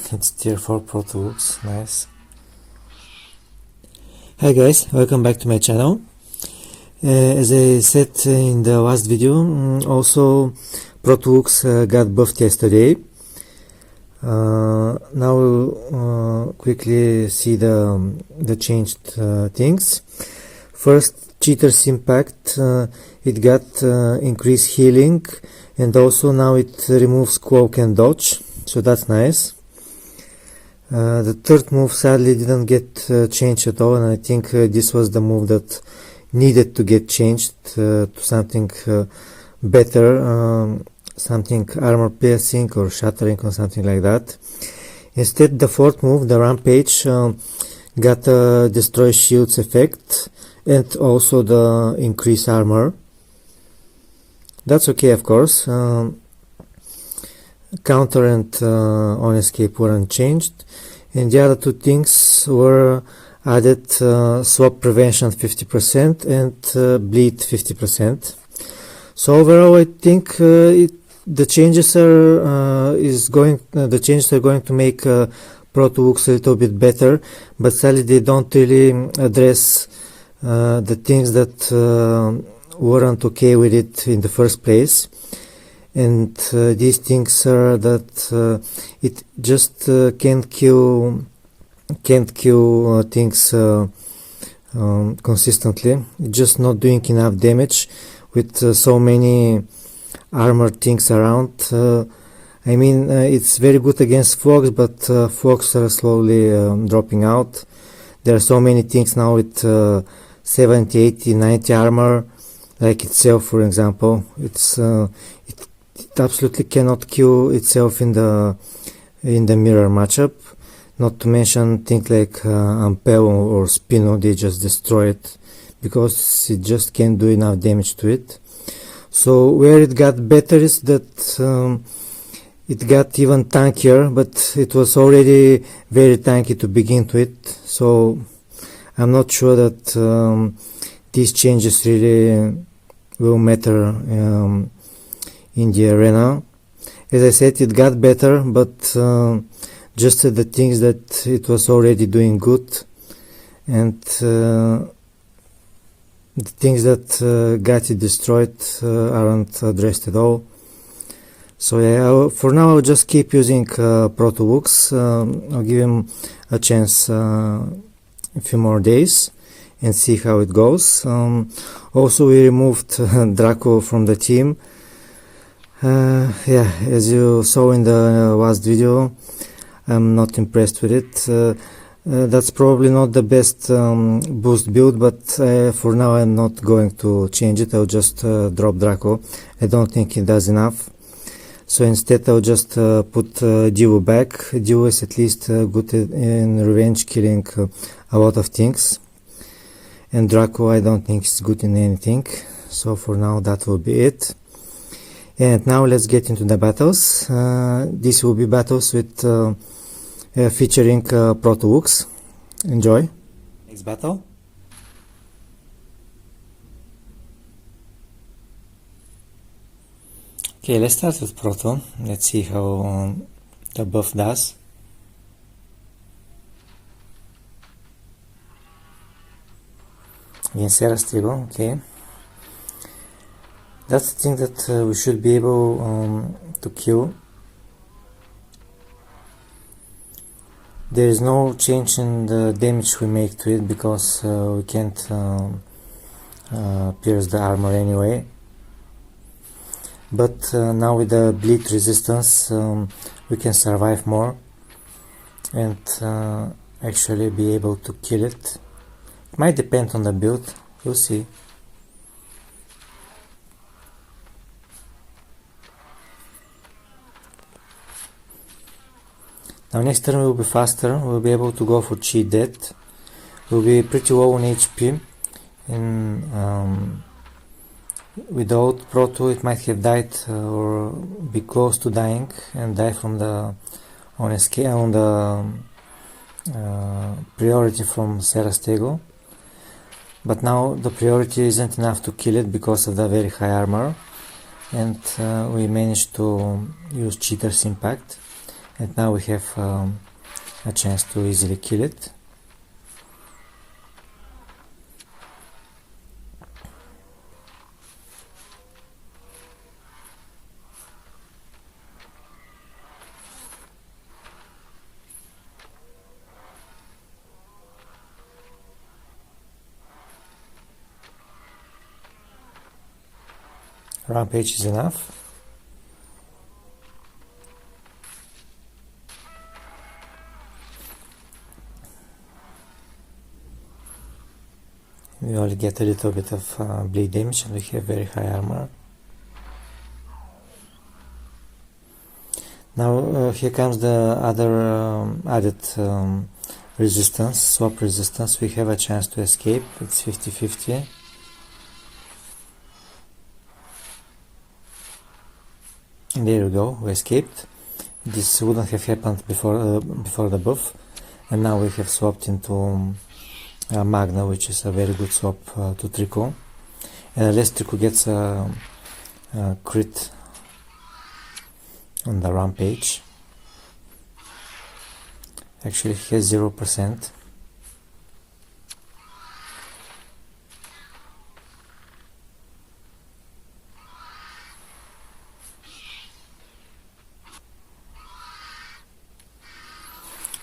It's tier 4 PROTO LUX, nice. Hi guys, welcome back to my channel. As I said in the last video, also PROTO LUX got buffed yesterday. Now we'll quickly see the changed things. First, Cheater's Impact, it got increased healing, and also now it removes Cloak and Dodge, so that's nice. The third move sadly didn't get changed at all, and I think this was the move that needed to get changed to something better, something armor piercing or shattering or something like that. Instead, the fourth move, the Rampage, got a destroy shields effect and also the increase armor. That's okay, of course. Counter and on escape weren't changed, and the other two things were added: swap prevention 50% and bleed 50%. So overall, I think the changes are going to make PROTO LUX a little bit better, but sadly they don't really address the things that weren't okay with it in the first place. And these things are that it just can't kill things consistently. It's just not doing enough damage with so many armored things around. I mean, it's very good against fogs, but fogs are slowly dropping out. There are so many things now with 70, 80, 90 armor, like itself, for example. It absolutely cannot kill itself in the mirror matchup. Not to mention things like Ampel or Spino, they just destroy it because it just can't do enough damage to it. So where it got better is that it got even tankier, but it was already very tanky to begin with. So I'm not sure that these changes really will matter in the arena. As I said, it got better, but just the things that it was already doing good, and the things that got it destroyed aren't addressed at all. So yeah, for now I'll just keep using PROTO LUX. I'll give him a chance a few more days and see how it goes. Also, we removed Draco from the team. Yeah, as you saw in the last video, I'm not impressed with it. That's probably not the best boost build, but for now I'm not going to change it. I'll just drop Draco. I don't think it does enough. So instead I'll just put Duo back. Duo is at least good in revenge killing a lot of things. And Draco I don't think is good in anything. So for now that will be it. And now let's get into the battles. These will be battles with featuring PROTO LUX. Enjoy. Next battle. Okay, let's start with Proto. Let's see how the buff does. Against Jurassic, okay. That's the thing that we should be able to kill. There is no change in the damage we make to it because we can't pierce the armor anyway. But now with the bleed resistance we can survive more and actually be able to kill it. It might depend on the build, we'll see. Now next turn we'll be faster, we'll be able to go for cheat death. We'll be pretty low on HP, and without Proto it might have died or be close to dying and die from the priority from Serastego. But now the priority isn't enough to kill it because of the very high armor, and we managed to use Cheater's Impact. and now we have a chance to easily kill it. Rampage is enough. We only get a little bit of bleed damage, and we have very high armor. Now here comes the other added resistance, swap resistance. We have a chance to escape. It's 50-50. And there we go, we escaped. This wouldn't have happened before the buff, and now we have swapped into Magna, which is a very good swap to Trico. And unless Trico gets a crit on the Rampage, actually he has 0%.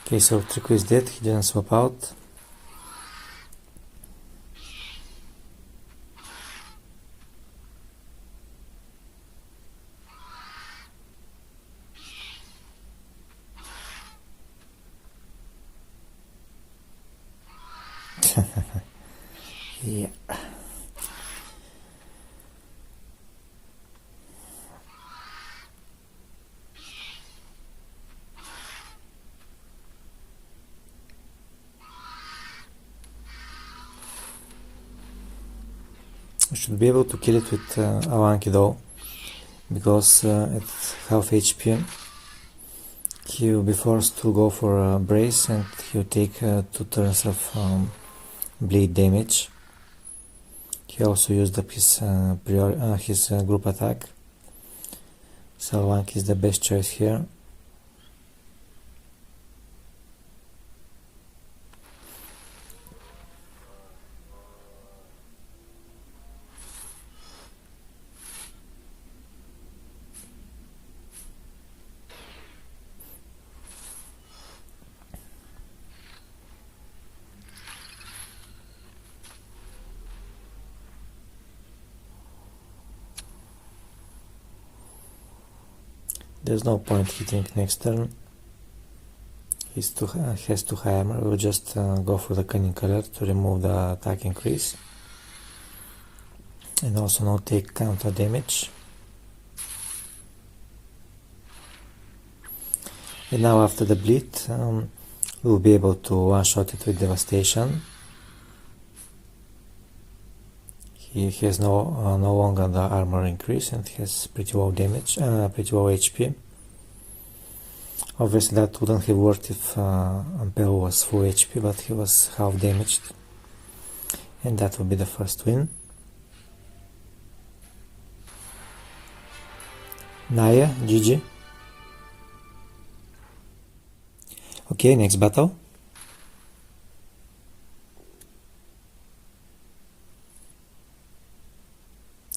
Okay, so Trico is dead, he didn't swap out. Yeah. We should be able to kill it with Avanki though, because at half HP he will be forced to go for a brace, and he will take 2 turns of bleed damage. He also used up his group attack, so Avanki is the best choice here. There's no point hitting next turn. Has too high armor. We'll just go for the cunning color to remove the attack increase, and also not take counter damage. And now after the bleed, we'll be able to one-shot it with devastation. He has no longer the armor increase, and has pretty low damage, pretty low HP. Obviously that wouldn't have worked if Ampel was full HP, but he was half damaged, and that will be the first win. Naya, GG. Okay, next battle.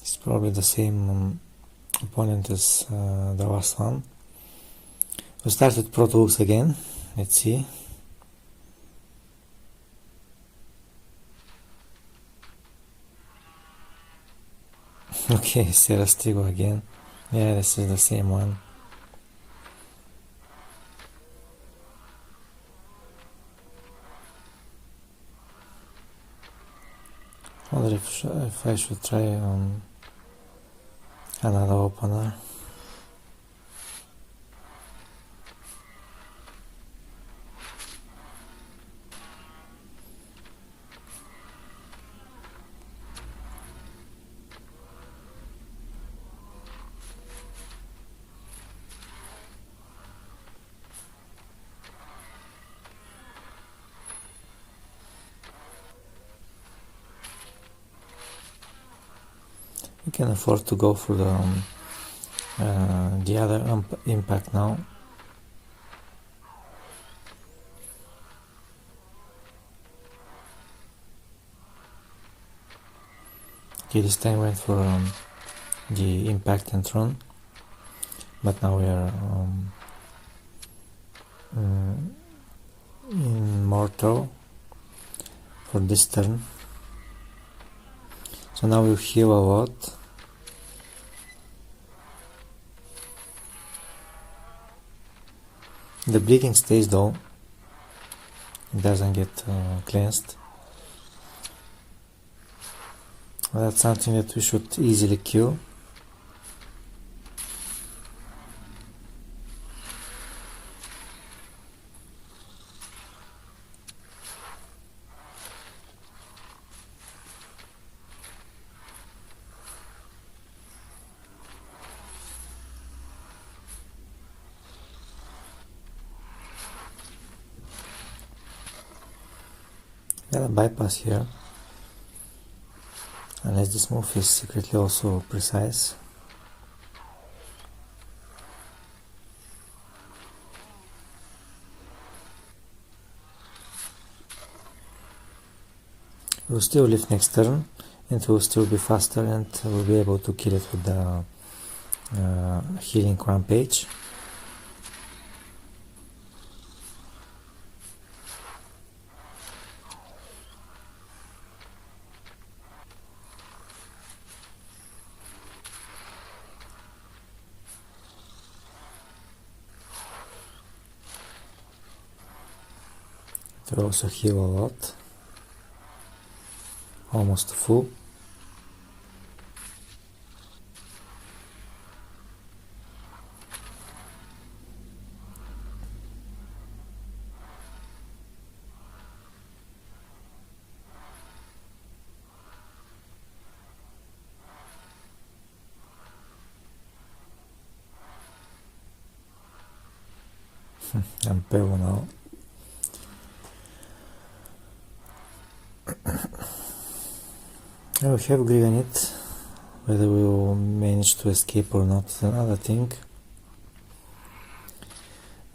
It's probably the same opponent as the last one. We'll start with PROTO LUX again. Let's see. Okay, Serastigo again. Yeah, this is the same one. I wonder if I should try another opener. We can afford to go for the other impact now. Okay, this time went for the impact and run, but now we are in mortal for this turn. So now we heal a lot. The bleeding stays though, it doesn't get cleansed. Well, that's something that we should easily kill. Got a bypass here, unless this move is secretly also precise. We'll still live next turn, and we'll still be faster, and we'll be able to kill it with the healing rampage. They also heal a lot, almost full. I'm pale now. I will have Griganit. Whether we will manage to escape or not is another thing.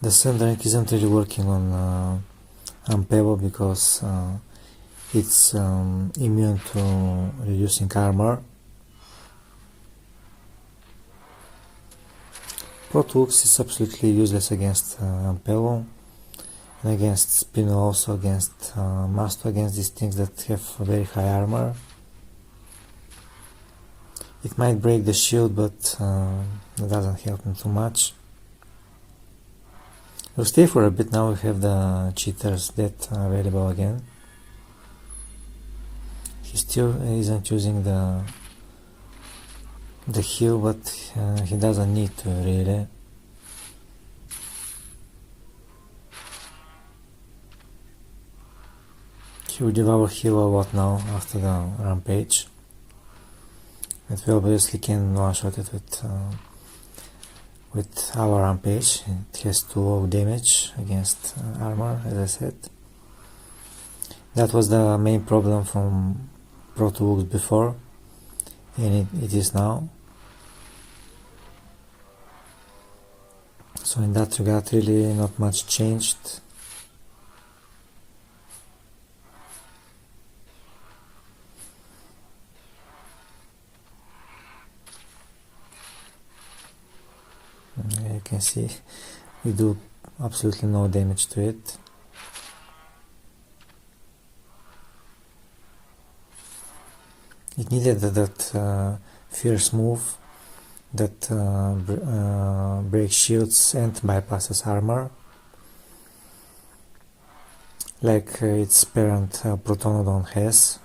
The Sundering isn't really working on Unpebble because it's immune to reducing armor. PROTO LUX is absolutely useless against Unpebble, and against Spino, also against Masto, against these things that have very high armor. It might break the shield, but it doesn't help me too much. We'll stay for a bit. Now we have the cheater's death available again. He still isn't using the heal, but he doesn't need to really. He will devour heal a lot now after the rampage. And we obviously can one-shot it with our rampage. It has 2 low damage against armor, as I said. That was the main problem from PROTO LUX before, and it is now. So in that regard, really not much changed. You can see we do absolutely no damage to it. It needed that fierce move that breaks shields and bypasses armor, like its parent Protonodon has.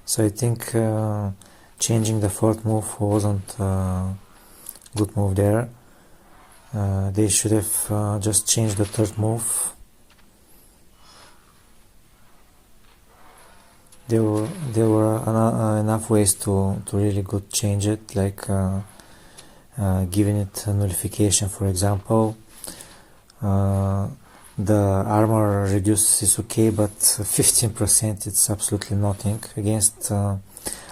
So I think changing the 4th move wasn't a good move there. They should have just changed the 3rd move. There were enough ways to really good change it, like giving it a nullification, for example. The armor reduce is okay, but 15% it's absolutely nothing. Against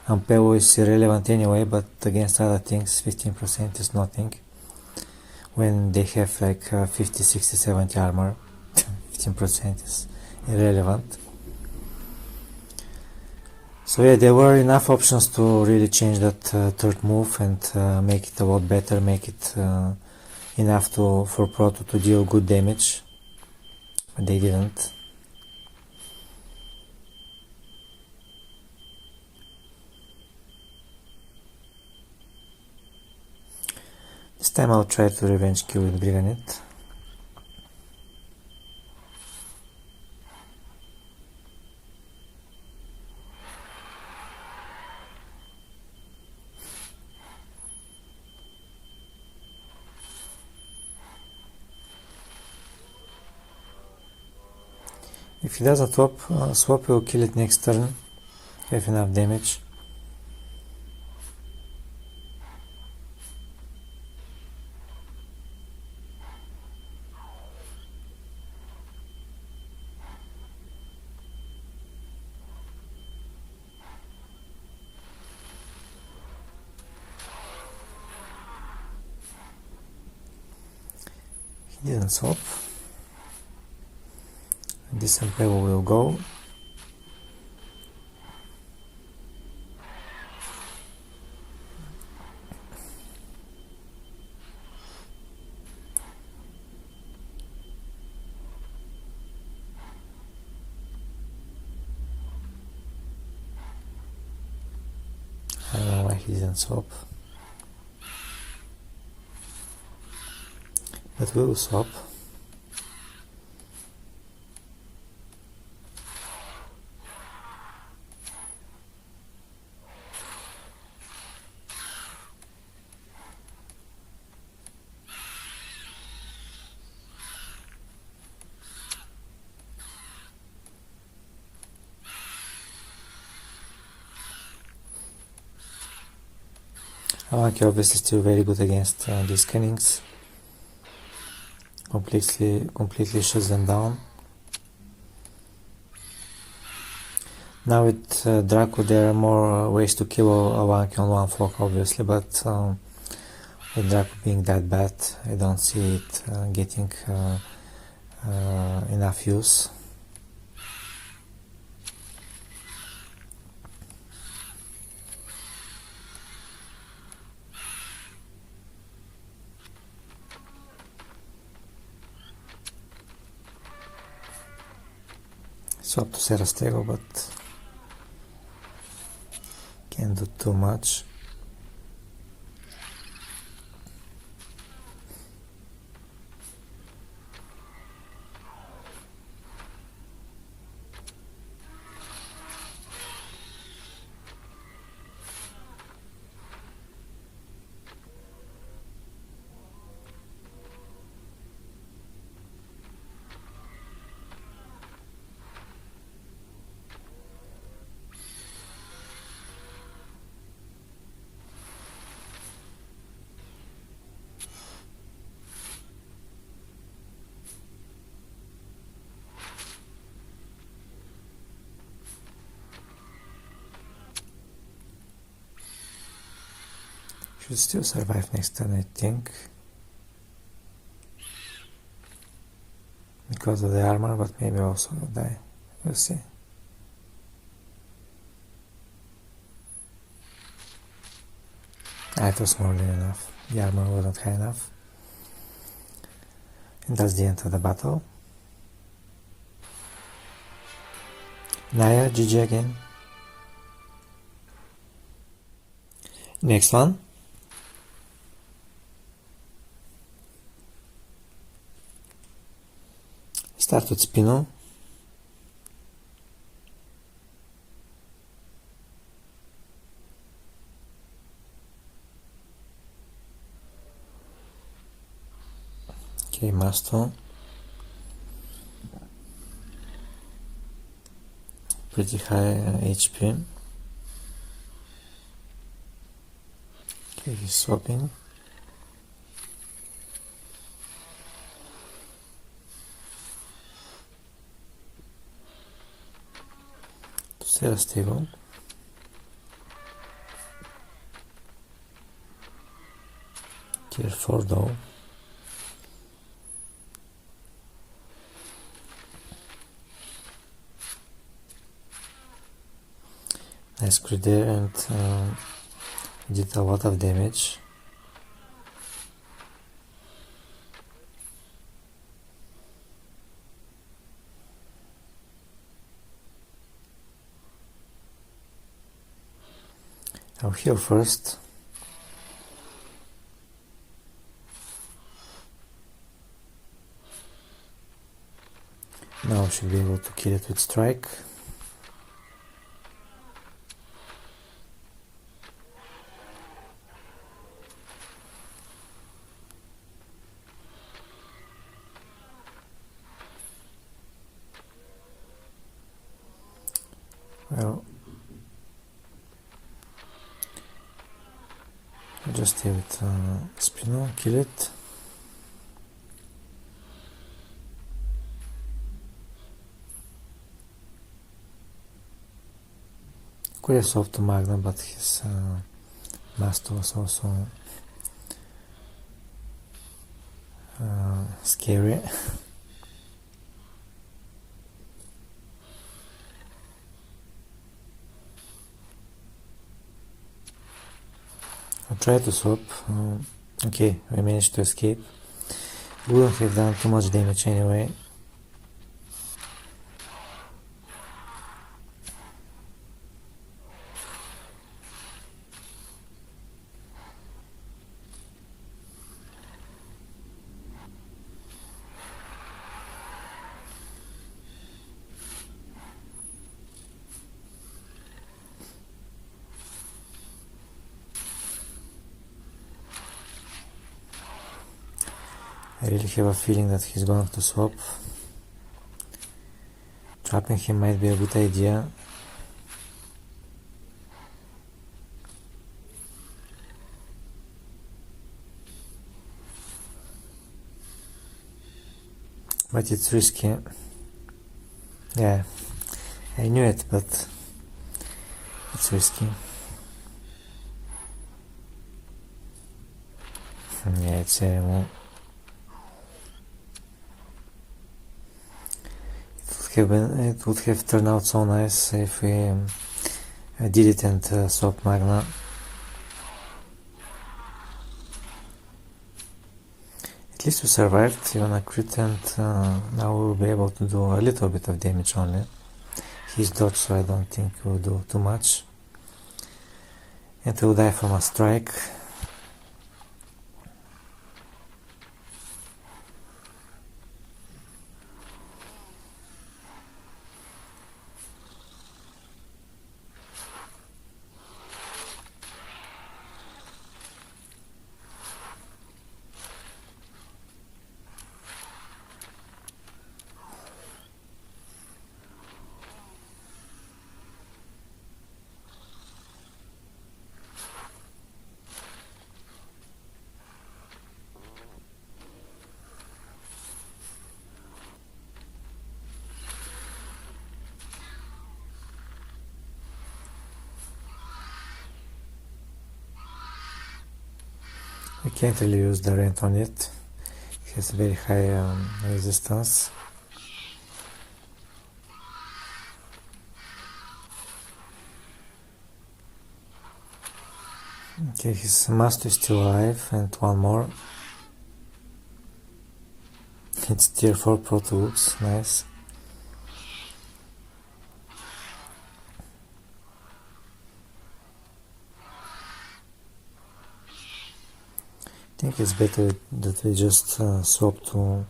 Unpebble is irrelevant anyway, but against other things 15% is nothing. When they have like 50, 60, 70 armor, 15% is irrelevant. So yeah, there were enough options to really change that third move and make it a lot better, make it enough for Proto to deal good damage, but they didn't. This time I'll try to revenge kill with Briganite. If he doesn't swap, we'll kill it next turn. Have enough damage. He didn't swap. This Impero will go. I don't know why he didn't swap. But we will swap. Avanki obviously still very good against these cannings. Completely shuts them down. Now with Draco there are more ways to kill Avanki on one flock obviously, but with Draco being that bad, I don't see it getting enough use. Swap to Serastego, but can't do too much. Should still survive next turn, I think, because of the armor, but maybe also will die. We'll see. It was more than enough. The armor wasn't high enough. And that's the end of the battle. Naya, GG again. Next one. Start with Spino. Okay, Masto. Pretty high HP. Okay, he's swapping. Serastego. Tier 4 though. nice crit there, and did a lot of damage. I'll heal first. Now I should be able to kill it with strike. Well, I'll just stay with Spino, kill it. Could have swapped to Magna, but his master was also scary. I tried to swap. Okay, we managed to escape. Wouldn't have done too much damage anyway. I really have a feeling that he's going to swap. Trapping him might be a good idea. But it's risky. Yeah, I knew it, but it's risky. Yeah, it's animal. It would have turned out so nice if we did it and swapped Magna. At least we survived even a crit, and now we'll be able to do a little bit of damage only. He's dodged, so I don't think we'll do too much. And we'll die from a strike. We can't really use the rent on it. It has very high resistance. Okay, his master is still alive, and one more. It's tier 4 PROTO LUX, nice. I think it's better that we just swap to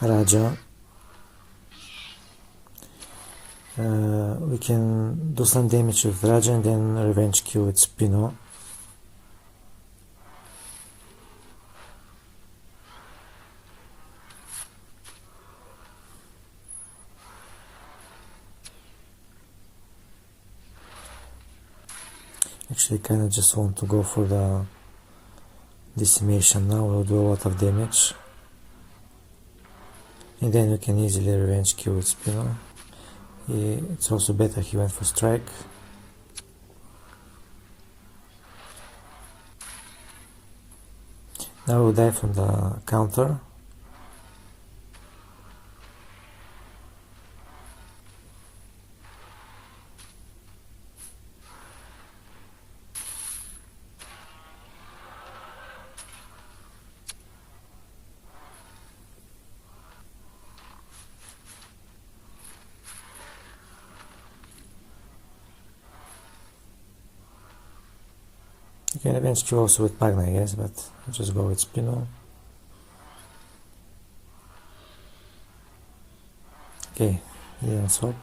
Raja. We can do some damage with Raja and then revenge kill with Spino. Actually, I kinda just want to go for the decimation now. We'll do a lot of damage. And then we can easily revenge kill with Spino. It's also better he went for strike. Now we'll die from the counter. You can eventually also with Magna, I guess, but I'll just go with Spino. Okay, he didn't swap,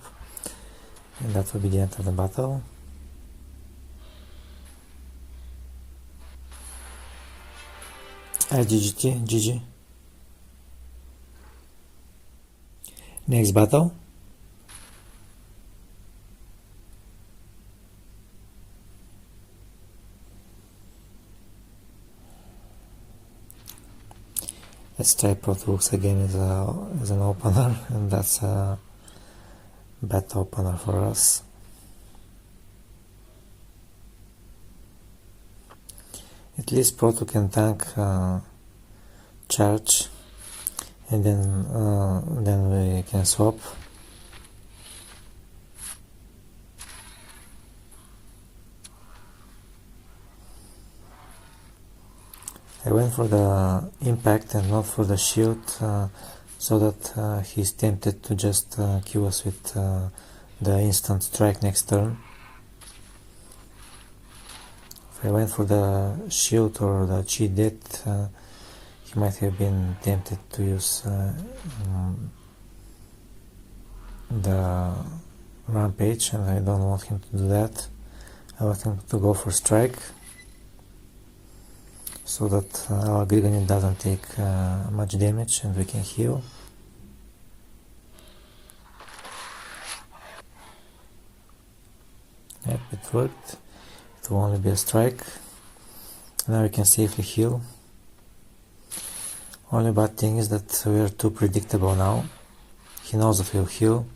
and that will be the end of the battle. GGT, GG. Next battle. Let's try PROTO LUX again as an opener, and that's a bad opener for us. At least PROTO can tank charge, and then we can swap. I went for the impact and not for the shield, so that he's tempted to just kill us with the instant strike next turn. If I went for the shield or the cheat death, he might have been tempted to use the rampage, and I don't want him to do that. I want him to go for strike, so that our Grigonid doesn't take much damage and we can heal. Yep, it worked. It will only be a strike. Now we can safely heal. Only bad thing is that we are too predictable now. He knows that we'll heal.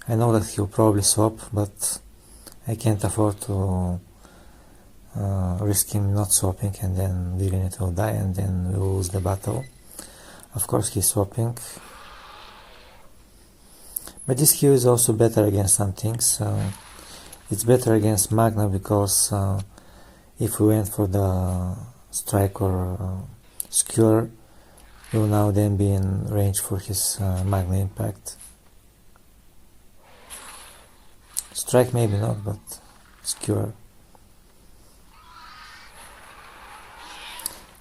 I know that he'll probably swap, but I can't afford to risk him not swapping, and then Grigonid will die and then we'll lose the battle. Of course he's swapping. But this heal is also better against some things. It's better against Magna because if we went for the strike or skewer, we will now then be in range for his Magna impact. Strike maybe not, but skewer.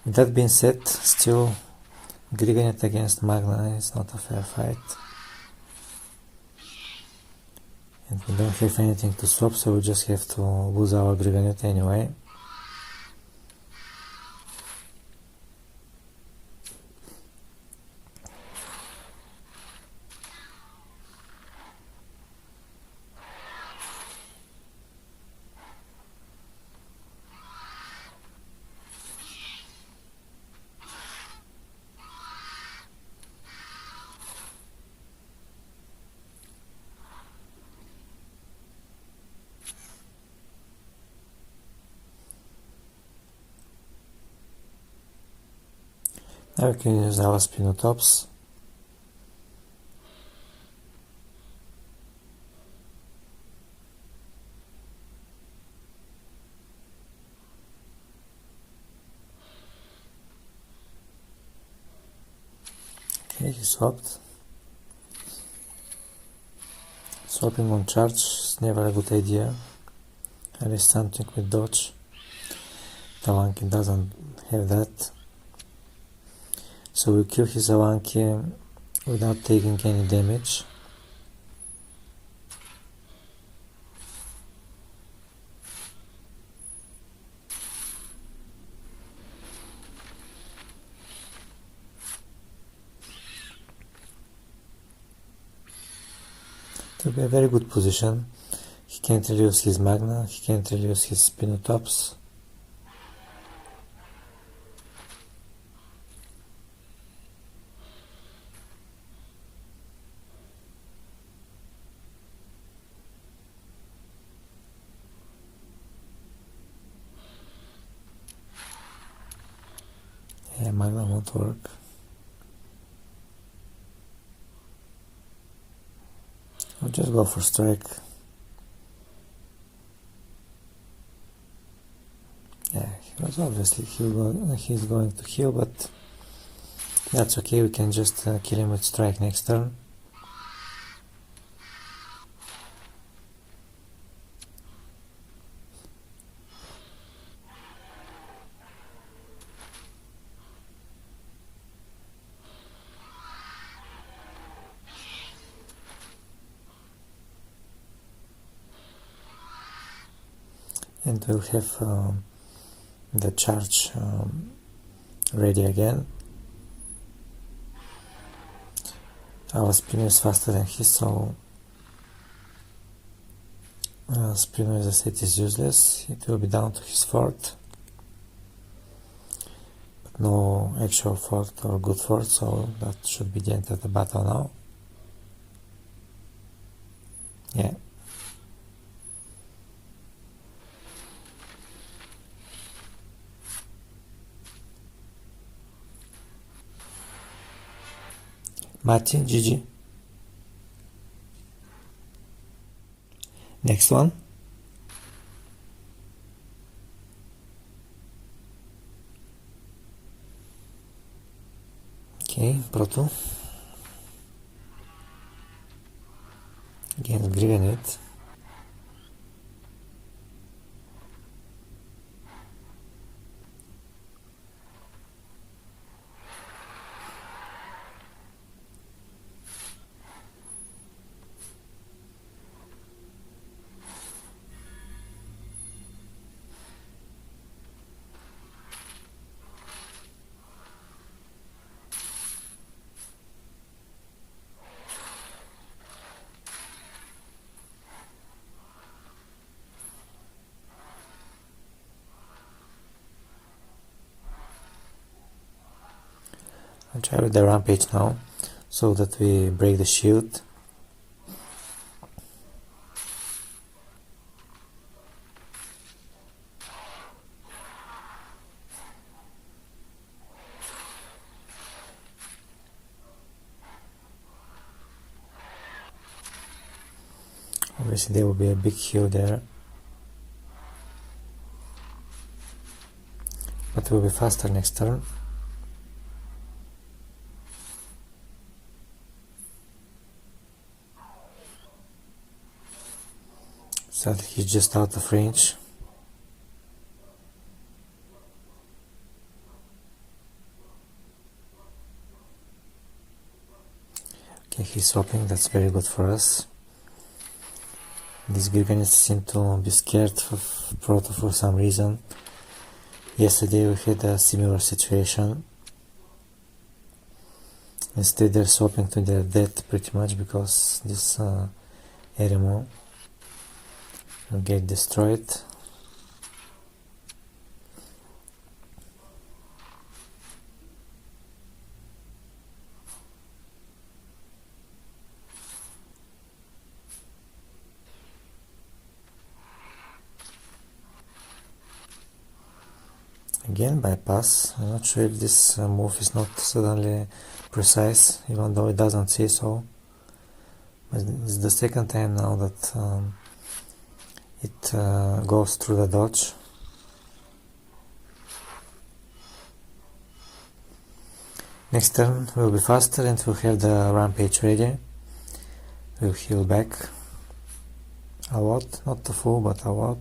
With that being said, still Grigonid against Magna is not a fair fight. And we don't have anything to swap, so we just have to lose our Grigonid anyway. Now we can use our Spinotops. Okay, he swapped. Swapping on charge is never a good idea. Unless something with dodge. Tawanki doesn't have that. So we kill his Avanki without taking any damage. It will be a very good position. He can't really use his Magna, he can't really use his Spinotops. Yeah, Magna won't work. I'll just go for strike. Yeah, he was obviously he's going to heal, but that's okay, we can just kill him with strike next turn. and we'll have the charge ready again. Our spinner is faster than his, so spinner, as I said, is useless. It will be down to his fort, but no actual fort or good fort, so that should be the end of the battle now. Yeah. Matty, GG. Next one. Okay, Proto. Again, Grenade. I'll try with the rampage now, so that we break the shield. Obviously there will be a big heal there, but we'll be faster next turn. So he's just out of range. Okay, he's swapping, that's very good for us. These Giganists seem to be scared of Proto for some reason. Yesterday we had a similar situation. Instead they're swapping to their death pretty much, because this animal will get destroyed. Again, bypass. I'm not sure if this move is not suddenly precise, even though it doesn't say so. But it's the second time now that it goes through the dodge. Next turn will be faster and we'll have the rampage ready. We'll heal back a lot, not the full, but a lot.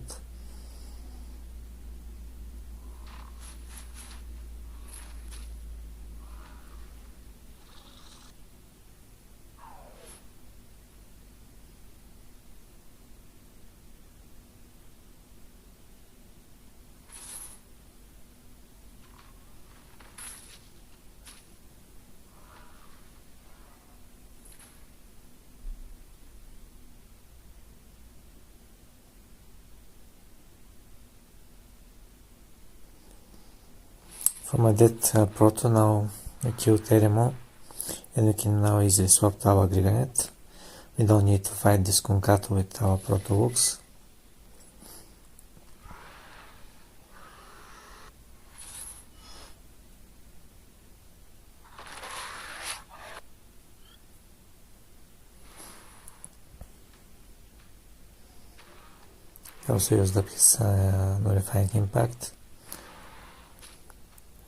For my dead Proto, now we killed Teremo, and we can now easily swap to our Gigant. We don't need to fight this Kunkato with our Proto Lux. He also used up his nullifying impact.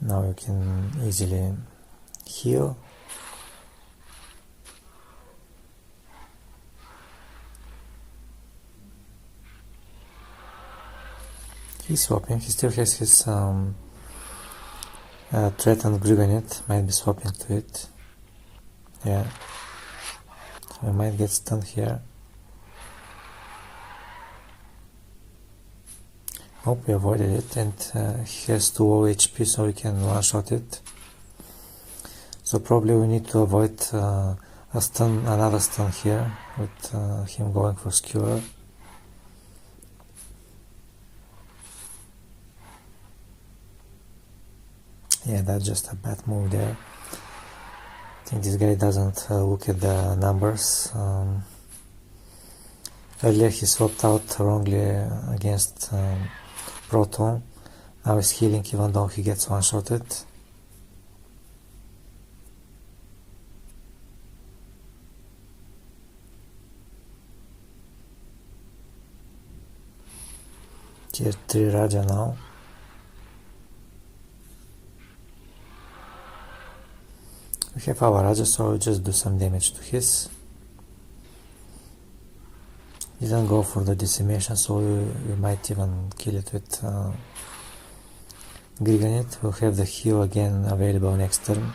Now you can easily heal. He's swapping, he still has his threatened Grygonit, might be swapping to it. Yeah, so we might get stunned here. Oh, we avoided it, and he has 2 low HP, so we can one-shot it. So probably we need to avoid another stun here, with him going for skewer. Yeah, that's just a bad move there. I think this guy doesn't look at the numbers. Earlier he swapped out wrongly against Proto. Now he's healing even though he gets one-shotted. Tier 3 Raja now. We have our Raja, so we'll just do some damage to his. He didn't go for the decimation, so we might even kill it with Griganit. We'll have the heal again available next turn.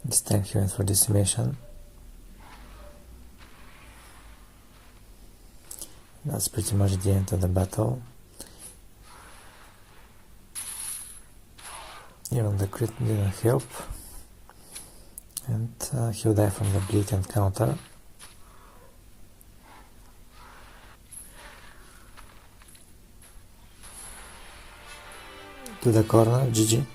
This time he went for decimation. That's pretty much the end of the battle. Even the crit didn't help. And he'll die from the bleed and counter. To the corner, GG.